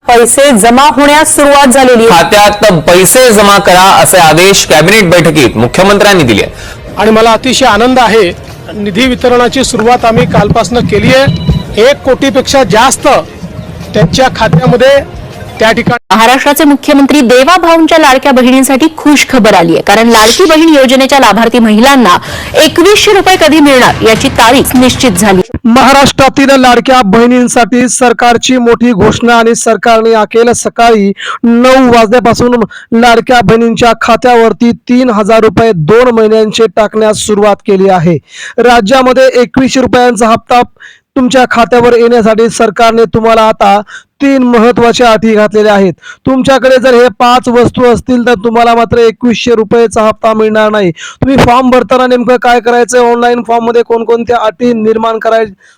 पैसे जमा होण्यास सुरुवात झालेली आहे। खात्यात पैसे जमा करा असे आदेश कॅबिनेट बैठकीत मुख्यमंत्र्यांनी दिले आणि मला अतिशय आनंद आहे, निधी वितरणाची सुरुवात आम्ही कालपासून केली आहे। 1 कोटीपेक्षा जास्त त्यांच्या खात्यामध्ये त्या ठिकाणी महाराष्ट्राचे मुख्यमंत्री देवाभाऊंच्या लाडक्या बहिणींसाठी खुश खबर आली आहे, कारण लाडकी बहीण योजनेच्या लाभार्थी महिलांना 2100 रुपये कधी मिळणार याची तारीख निश्चित झाली। महाराष्ट्रातील लाडक्या बहिणींसाठी सरकारची मोठी घोषणा आणि सरकारने अखेर सकाळी 9 वाजल्यापासून लाडक्या बहिणींच्या खात्यावरती 3000 रुपये 2 महिन्यांचे टाकण्यास सुरुवात केली आहे। राज्यामध्ये 2100 रुपयांचा हप्ता तुमच्या खात्यावर येण्यासाठी सरकारने तुम्हाला आता 3 महत्वाच्या अटी घातलेल्या आहेत। तुमच्याकडे जर हे 5 वस्तू असतील तर तुम्हाला मात्र 2100 रुपयाचा हप्ता मिळणार नाही। तुम्ही फॉर्म भरताना नेमकं काय करायचं, ऑनलाईन फॉर्म मध्ये कोणकोणत्या अटी निर्माण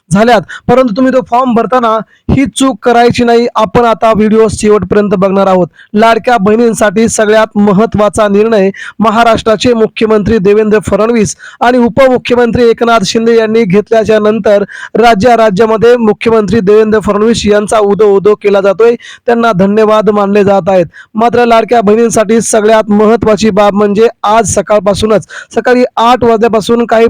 झाल्यात, परंतु तुम्ही तो फॉर्म भरताना ही चूक करायची नाही। आपण आता व्हिडिओ शेवटपर्यंत बघणार आहोत। लाडक्या बहिणींसाठी सगळ्यात महत्वाचा निर्णय महाराष्ट्राचे मुख्यमंत्री देवेंद्र फडणवीस आणि उपमुख्यमंत्री एकनाथ शिंदे यांनी घेतल्याच्या नंतर राज्यामध्ये मुख्यमंत्री देवेंद्र फडणवीस यांचा उदो केला जातोय, त्यांना धन्यवाद मानले जात आहेत। मात्र लाडक्या बहिणींसाठी सगळ्यात महत्वाची बाब म्हणजे आज सकाळी 8 वाजल्यापासून काही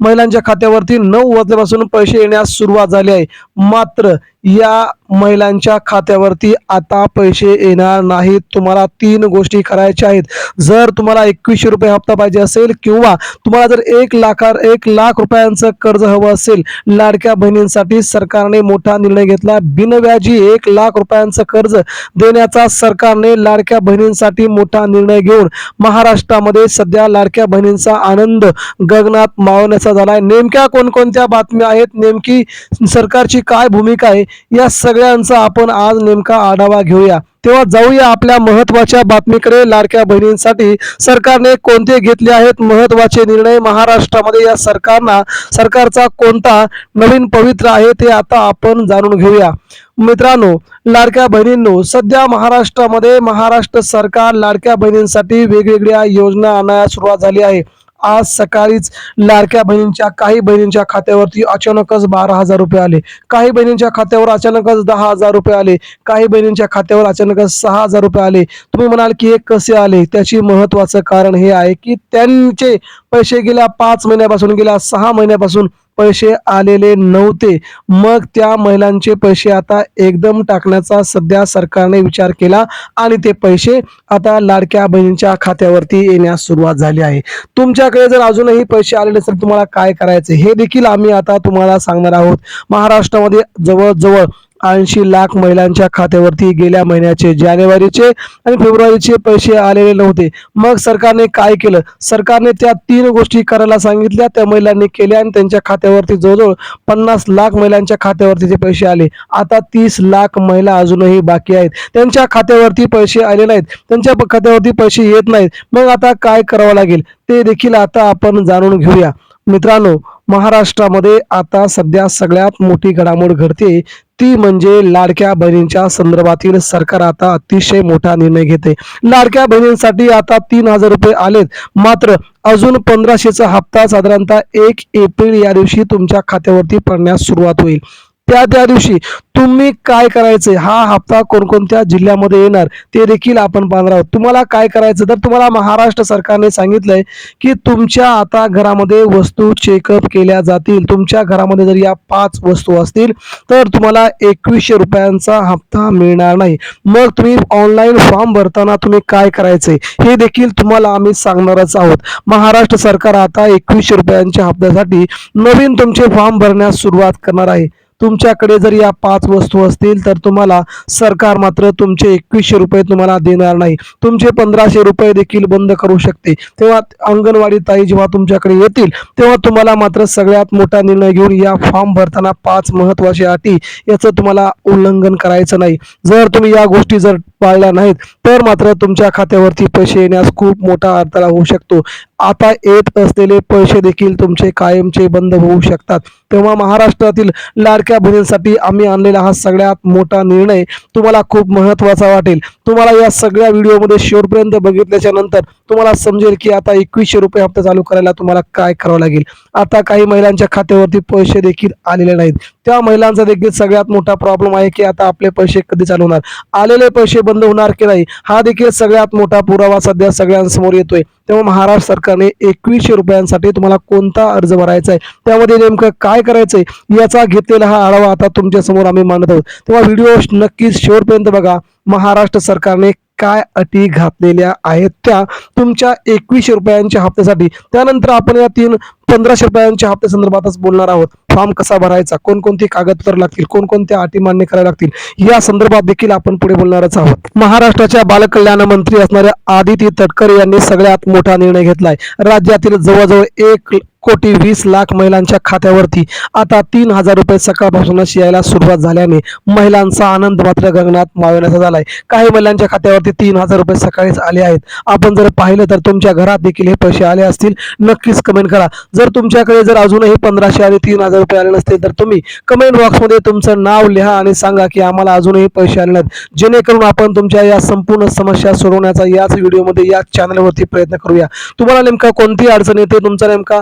महिलांच्या खात्यावरती 9 वाजल्यापासून पैसे येण्यास सुरुवात झाली आहे। मात्र या महिलांच्या खात्यावरती आता पैसे येणार नाहीत। तुम्हाला 3 गोष्टी करायच्या आहेत। जर तुम्हाला 2100 रुपये हप्ता पाहिजे असेल किंवा तुम्हाला जर 1 लाख रुपयांचं कर्ज हवं असेल, लाडक्या बहिणींसाठी सरकारने मोठा निर्णय घेतला। बिनव्याजी 1 लाख रुपयांचं कर्ज देण्याचा सरकारने लाडक्या बहिणींसाठी मोठा निर्णय घेऊन महाराष्ट्रामध्ये सध्या लाडक्या बहिणींचा आनंद गगनात मावण्याचा झालाय। नेमक्या कोणकोणत्या बातम्या आहेत, नेमकी सरकारची काय भूमिका आहे, या सगळ्यांचा आपण आज नेमका आढावा घेऊया। तेव्हा जाऊया आपल्या महत्वाच्या बातमीकडे। लाडक्या बहिणींसाठी सरकारने कोणते घेतले आहेत महत्वाचे निर्णय, महाराष्ट्रामध्ये या सरकारचा कोणता नवीन पवित्र आहे ते आता आपण जाणून घेऊया। मित्रांनो, लाडक्या बहिणींनो, सध्या महाराष्ट्रामध्ये महाराष्ट्र सरकार लाडक्या बहिणींसाठी वेगवेगळ्या योजना आणायला सुरुवात झाली आहे। आज सकाळीच लाडक्या बहिणींच्या काही बहिणींच्या खात्यावरती अचानकच 12,000 रुपये आले, काही बहिणींच्या खात्यावर अचानकच 10,000 रुपये आले, काही बहिणींच्या खात्यावर अचानकच 6,000 रुपये आले। तुम्ही म्हणाल की हे कसे आले, त्याची महत्वाचं कारण हे आहे की त्यांचे पैसे गेल्या 5 महिन्यापासून गेल्या 6 महिन्यापासून पैसे आलेले नव्हते। मग त्या महिलांचे पैसे आता एकदम टाकण्याचा सध्या सरकारने विचार केला आणि ते पैसे आता लाडक्या बहिणींच्या खात्यावरती येण्यास सुरुवात झाली आहे। तुमच्याकडे जर अजूनही पैसे आले नसेल, तुम्हाला काय करायचे हे देखील आम्ही आता तुम्हाला सांगणार आहोत। महाराष्ट्रामध्ये जवळजवळ 80 लाख महिलांच्या खात्यावरती गेल्या महिन्याचे जानेवारीचे आणि फेब्रुवारीचे पैसे आलेले नव्हते। मग सरकारने काय केलं, सरकारने त्या 3 गोष्टी करायला सांगितल्या, त्या महिलांनी केल्या आणि त्यांच्या खात्यावरती जवळजवळ 50 लाख महिलांच्या खात्यावरती ते पैसे आले। आता 30 लाख महिला अजूनही बाकी आहेत, त्यांच्या खात्यावरती पैसे आले नाहीत, त्यांच्या खात्यावरती पैसे येत नाहीत। मग आता काय करावं लागेल ते देखील आता आपण जाणून घेऊया। मित्रांनो, महाराष्ट्रामध्ये आता सध्या सगळ्यात मोठी घडामोड घडते ती म्हणजे लाडक्या बहिणींच्या संदर्भातील सरकार आता अतिशय मोठा निर्णय घेते। लाडक्या बहिणींसाठी आता 3000 रुपये आलेत, मात्र अजून 1500चा हप्ता साधारणतः 1 एप्रिल या दिवशी तुमच्या खात्यावरती पडण्यास सुरुवात होईल। त्या दिवशी तुम्ही काय करायचे, हा हप्ता कोणकोणत्या जिल्ह्यामध्ये येणार ते देखील आपण पाहणार आहोत। तुम्हाला काय करायचं, तर तुम्हाला महाराष्ट्र सरकारने सांगितलंय की तुमच्या आता घरामध्ये वस्तू चेकअप केल्या जातील। तुमच्या घरामध्ये जर या 5 वस्तू असतील तर तुम्हाला 2100 रुपयांचा हप्ता मिळणार नाही। मग तुम्ही ऑनलाईन फॉर्म भरताना तुम्ही काय करायचे हे देखील तुम्हाला आम्ही सांगणारच आहोत। महाराष्ट्र सरकार आता 2100 रुपयांच्या हप्त्यासाठी नवीन तुमचे फॉर्म भरण्यास सुरुवात करणार आहे। तुमच्याकडे जर या 5 वस्तू असतील तर तुम्हाला सरकार मात्र तुमचे 2100 रुपये तुम्हाला देणार नाही, तुमचे 1500 रुपये देखील बंद करू शकते। तेव्हा अंगणवाडी ताई जेव्हा तुमच्याकडे येतील तेव्हा तुम्हाला मात्र सगळ्यात मोठा निर्णय घेऊन या फॉर्म भरताना 5 महत्वाच्या अटी याचं तुम्हाला उल्लंघन करायचं नाही। जर तुम्ही या गोष्टी जर पाळल्या नाहीत तर मात्र तुमच्या खात्यावरती पैसे येण्यास खूप मोठा अडथळा होऊ शकतो. आता येत असलेले पैसे देखील तुमचे कायमचे बंद होऊ शकतात. तेव्हा महाराष्ट्रातील लाडक्या बहिणींसाठी आम्ही आणलेला हा सगळ्यात मोठा निर्णय तुम्हाला खूप महत्त्वाचा वाटेल. तुम्हाला या सगळ्या व्हिडिओमध्ये शेवटपर्यंत बघितल्याच्या नंतर तुम्हाला समजेल की आता 2100 रुपये हप्ता चालू करायला तुम्हाला काय करावं लागेल. आता काही महिलांच्या खात्यावरती पैसे देखील आलेले नाहीत. त्या महिलांचा देखील सगळ्यात मोठा प्रॉब्लेम आहे की आता आपले पैसे कधी चालू होणार, आलेले पैसे बंद होणार की नाही, हा देखील सगळ्यात मोठा पुरावा सध्या सगळ्यांसमोर येतोय. तेव्हा महाराष्ट्र सरकारने 2100 रुपयांसाठी तुम्हाला कोणता अर्ज भरायचा आहे, त्यामध्ये नेमकं काय करायचंय याचा घेतलेला हा आढावा आता तुमच्या समोर आम्ही मांडत आहोत. तेव्हा व्हिडिओ नक्कीच शेवटपर्यंत बघा. महाराष्ट्र सरकारने काय अटी घातलेल्या आहेत त्या तुमच्या 2100 रुपयांच्या हप्त्यासाठी. त्यानंतर आपण या 1500 रुपयांच्या हप्त्या संदर्भातच बोलणार आहोत. फॉर्म कसा भरायचा, कोणकोणती कागदपत्र लागतील, कोणकोणत्या अटी मान्य कराव्या लागतील या संदर्भात देखील आपण पुढे बोलणारच आहोत. महाराष्ट्राच्या बालकल्याण मंत्री असणाऱ्या आदिती तटकरे यांनी सगळ्यात मोठा निर्णय घेतलाय. राज्यातील जवळजवळ 1,20,00,000 महिलांच्या खात्यावरती आता 3,000 रुपये सकाळपासूनच यायला सुरुवात झाल्याने महिलांचा आनंद मात्र गगनात मावण्याचा झालाय. काही महिलांच्या खात्यावरती 3,000 रुपये सकाळीच आले आहेत. आपण जर पाहिलं तर तुमच्या घरात देखील हे पैसे आले असतील. नक्कीच कमेंट करा. जर तुमच्याकडे जर अजूनही 1500 आणि 3,000 रुपये आले नसतील तर तुम्ही कमेंट बॉक्समध्ये तुमचं नाव लिहा आणि सांगा की आम्हाला अजूनही पैसे आले नाहीत, जेणेकरून आपण तुमच्या या संपूर्ण समस्या सोडवण्याचा याच व्हिडिओमध्ये या चॅनलवरती प्रयत्न करूया. तुम्हाला नेमका कोणती अडचण येते, तुमचा नेमका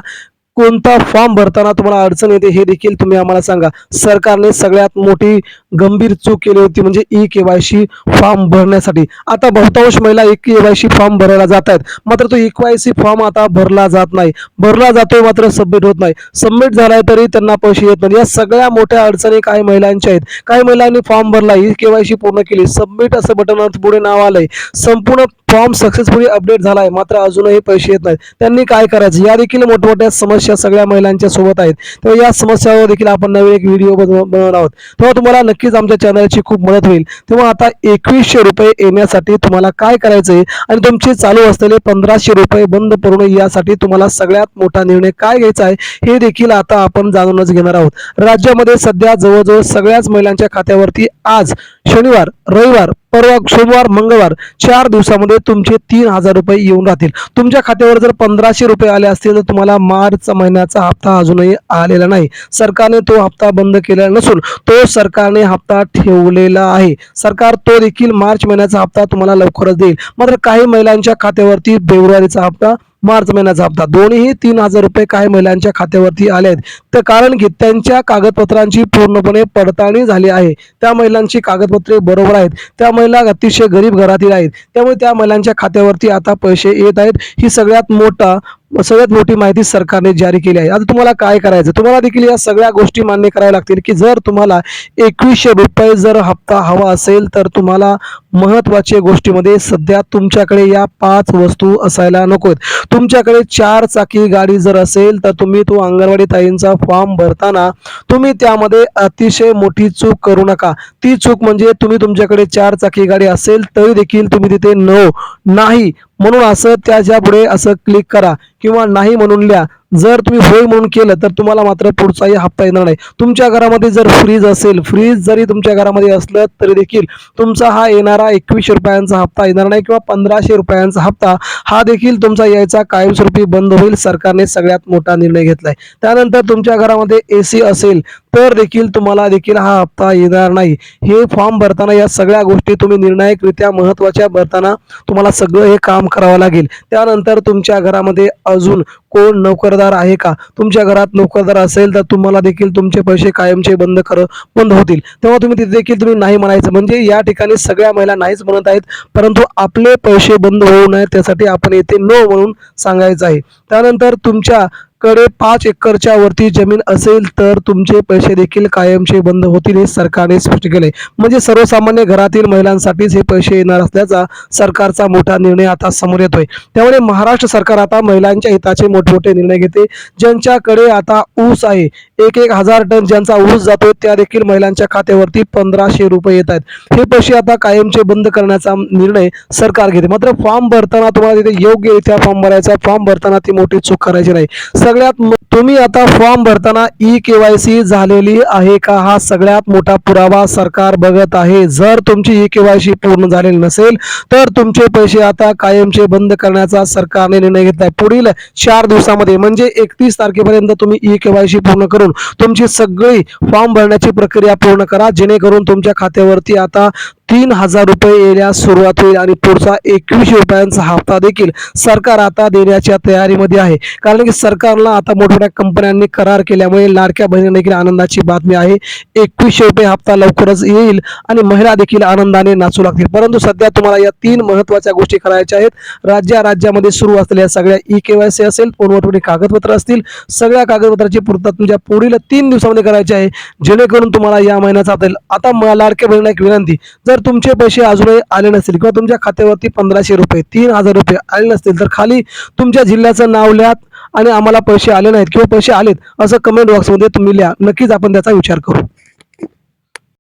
कोणता फॉर्म भरताना तुम्हाला अडचण येते हे देखील तुम्ही आम्हाला सांगा. सरकारने सगळ्यात मोठी गंभीर चूक केली होती म्हणजे ई-केवायसी फॉर्म भरण्यासाठी. आता बहुतांश महिला ई-केवायसी फॉर्म भरायला जात आहेत, मात्र तो ई-केवायसी फॉर्म आता भरला जात नाही. भरला जातोय मात्र सबमिट होत नाही. सबमिट झालाय तरी त्यांना पैसे येत नाही. या सगळ्या मोठ्या अडचणी काही महिलांच्या आहेत. काही महिलांनी फॉर्म भरला, ई-केवायसी पूर्ण केली, सबमिट असं बटन पुढे नाव आलंय, संपूर्ण फॉर्म सक्सेसफुली अपडेट झालाय, मात्र अजूनही पैसे येत नाहीत. त्यांनी काय करायचं, या देखील मोठमोठ्या समस्या सगळ्या महिलांच्या सोबत आहेत. तेव्हा या समस्यावर देखील आपण नवीन एक व्हिडिओ बनवणार आहोत. तेव्हा तुम्हाला नक्कीच आमच्या चॅनलची खूप मदत होईल. तेव्हा आता 2100 रुपये येण्यासाठी तुम्हाला काय करायचंय आणि तुमचे चालू असलेले 1500 रुपये बंद पडू नये यासाठी तुम्हाला सगळ्यात मोठा निर्णय काय घ्यायचा आहे हे देखील आता आपण जाणूनच घेणार आहोत. राज्यामध्ये सध्या जवळजवळ सगळ्याच महिलांच्या खात्यावरती आज शनिवार, रविवार, परवा, सोमवार, मंगळवार 4 दिवसामध्ये तुमचे 3,000 रुपये येऊन राहतील. तुमच्या खात्यावर जर 1500 रुपये आले असतील तर तुम्हाला मार्च महिन्याचा हप्ता अजूनही आलेला नाही. सरकारने तो हप्ता बंद केलेला नसून तो सरकारने हप्ता ठेवलेला आहे. सरकार तो देखील मार्च महिन्याचा हप्ता तुम्हाला लवकरच देईल. मात्र काही महिलांच्या खात्यावरती फेब्रुवारीचा हप्ता, मार्च महिन्याचा हप्ता दोन्ही 3,000 रुपये काही महिलांच्या खात्यावरती आले आहेत. तर कारण की त्यांच्या कागदपत्रांची पूर्णपणे पडताळणी झाली आहे. त्या महिलांची कागदपत्रे बरोबर आहेत. त्या महिला अतिशय गरीब घरातील आहेत. त्यामुळे त्या महिलांच्या खात्यावरती आता पैसे येत आहेत. ही सगळ्यात मोठी माहिती सरकारने जारी केली आहे. आता तुम्हाला काय करायचं, तुम्हाला देखील या सगळ्या गोष्टी मान्य कराव्या लागतील की जर तुम्हाला 2100 रुपये जर हप्ता हवा असेल तर तुम्हाला महत्त्वाच्या गोष्टीमध्ये सध्या तुमच्याकडे या 5 वस्तू असायला नकोत. तुमच्याकडे 4 चाकी गाडी जर असेल तर तुम्ही तो अंगणवाडी ताईंचा फॉर्म भरताना तुम्ही त्यामध्ये अतिशय मोठी चूक करू नका. ती चूक म्हणजे तुम्ही तुमच्याकडे 4 चाकी गाडी असेल तरी देखील तुम्ही तिथे नाही म्हणून असं त्याच्या पुढे असं क्लिक करा किंवा नाही म्हणून लिहा. जर तुम्ही होय म्हणून केलं तर तुम्हाला मात्र पुढचाही हप्ता येणार नाही. तुमच्या घरामध्ये जर फ्रीज असेल, फ्रीज जरी तुमच्या घरामध्ये असलं तरी देखील तुमचा हा येणारा 2100 रुपयांचा हप्ता येणार नाही किंवा 1500 रुपयांचा हप्ता हा देखील तुमचा यायचा कायमस्वरूपी बंद होईल. सरकारने सगळ्यात मोठा निर्णय घेतलाय. त्यानंतर तुमच्या घरामध्ये AC असेल तर देखील तुम्हाला देखील हा हप्ता येणार नाही. हे फॉर्म भरताना या सगळ्या गोष्टी तुम्ही निर्णायकरित्या महत्त्वाच्या भरताना तुम्हाला सगळं हे काम करावं लागेल. त्यानंतर तुमच्या घरामध्ये अजून कोण नोकरदार आहे का, तुमच्या घरात नोकरदार असेल तर तुम्हाला देखील तुमचे पैसे कायमचे बंद होतील. तेव्हा तुम्ही तिथे देखील तुम्ही नाही म्हणायचं. म्हणजे या ठिकाणी सगळ्या महिला नाहीच म्हणत आहेत, परंतु आपले पैसे बंद होऊ नये त्यासाठी आपण येथे नो म्हणून सांगायचं आहे. त्यानंतर तुमच्याकडे 5 एकरच्या वरती जमीन असेल तर तुमचे पैसे देखील कायमचे बंद होतील हे सरकारने स्पष्ट केले. म्हणजे सर्वसामान्य घरातील महिलांसाठीच हे पैसे येणार असल्याचा सरकारचा मोठा निर्णय आता समोर येतोय. त्यामुळे महाराष्ट्र सरकार आता महिलांच्या हिताचे मोठमोठे निर्णय घेते. ज्यांच्याकडे आता ऊस आहे, 1,000 टन ज्यांचा ऊस जातोय त्या देखील महिलांच्या खात्यावरती 1500 रुपये येत आहेत. हे पैसे आता कायमचे बंद करण्याचा निर्णय सरकार घेते. मात्र फॉर्म भरताना तुम्हाला तिथे योग्यरित्या फॉर्म भरायचा. फॉर्म भरताना ती मोठी चूक करायची नाही. तुम्ही आता फॉर्म भरताना ई-केवायसी झालेली आहे का हा सगळ्यात मोठा पुरावा सरकार बघत आहे. जर तुमची ई-केवायसी पूर्ण झालेली नसेल तर तुमचे पैसे आता कायमचे बंद करण्याचा सरकारने निर्णय घेतलाय. पुढील 4 दिवसामध्ये म्हणजे 31 तारखेपर्यंत तुम्ही ई-केवायसी पूर्ण करून तुमची सगळी फॉर्म भरण्याची प्रक्रिया पूर्ण करा, जेणेकरून तुमच्या खात्यावरती आता 3,000 रुपये येण्यास सुरुवात होईल आणि पुढचा 21 रुपयांचा हप्ता देखील सरकार आता देण्याच्या तयारीमध्ये आहे. कारण की सरकारला आता मोठमोठ्या कंपन्यांनी करार केल्यामुळे लाडक्या बहिणींना देखील आनंदाची बातमी आहे. 21 रुपये हप्ता लवकरच येईल आणि महिला देखील आनंदाने नाचू लागतील. परंतु सध्या तुम्हाला या 3 महत्त्वाच्या गोष्टी करायच्या आहेत. राज्यामध्ये सुरू असलेल्या सगळ्या ई-केवायसी असेल, मोठमोठी कागदपत्र असतील, सगळ्या कागदपत्राची पूर्तता तुमच्या पुढील 3 दिवसामध्ये करायची आहे, जेणेकरून तुम्हाला या महिन्याचा आता लाडक्या बहिणींना एक विनंती, जर तुमचे पैसे अजूनही आले नसतील किंवा तुमच्या खात्यावरती 1,500 रुपये 3,000 रुपये आले नसतील तर खाली तुमच्या जिल्ह्याचं नाव लिहा आणि आम्हाला पैसे आले नाहीत किंवा पैसे आलेत असं कमेंट बॉक्समध्ये तुम्ही लिहा. नक्कीच आपण त्याचा विचार करू.